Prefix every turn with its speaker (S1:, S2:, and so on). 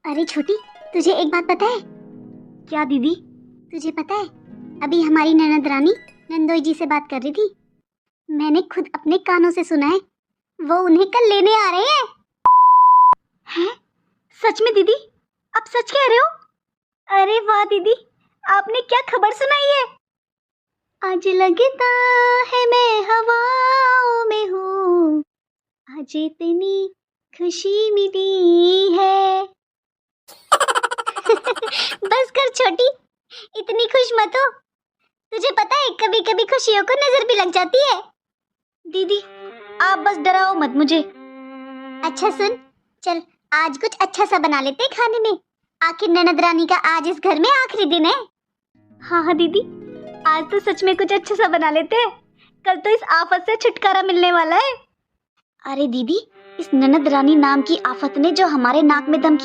S1: अरे छोटी, तुझे एक बात पता है?
S2: क्या दीदी?
S1: तुझे पता है, अभी हमारी ननद रानी नंदोई जी से बात कर रही थी। मैंने खुद अपने कानों से सुना है, वो उन्हें कल लेने आ रहे हैं।
S2: हैं? सच में दीदी? आप सच कह रहे हो? अरे वाह दीदी, आपने क्या खबर सुनाई है? आज लगता है मैं हवाओं में हूँ, आज इतनी खुशी मिली है।
S1: बस कर छोटी, इतनी खुश मत हो। तुझे पता है, कभी कभी खुशियों को नजर भी लग जाती है।
S2: दीदी आप बस डराओ मत मुझे।
S1: अच्छा सुन, चल आज कुछ अच्छा सा बना लेते हैं खाने में। आखिर ननद रानी का आज इस घर में आखिरी दिन है।
S2: हाँ हाँ दीदी, आज तो सच में कुछ अच्छा सा बना लेते हैं। कल तो इस आफत से छुटकारा मिलने वाला है।
S1: अरे दीदी, इस ननद रानी नाम की आफत ने जो हमारे नाक में दम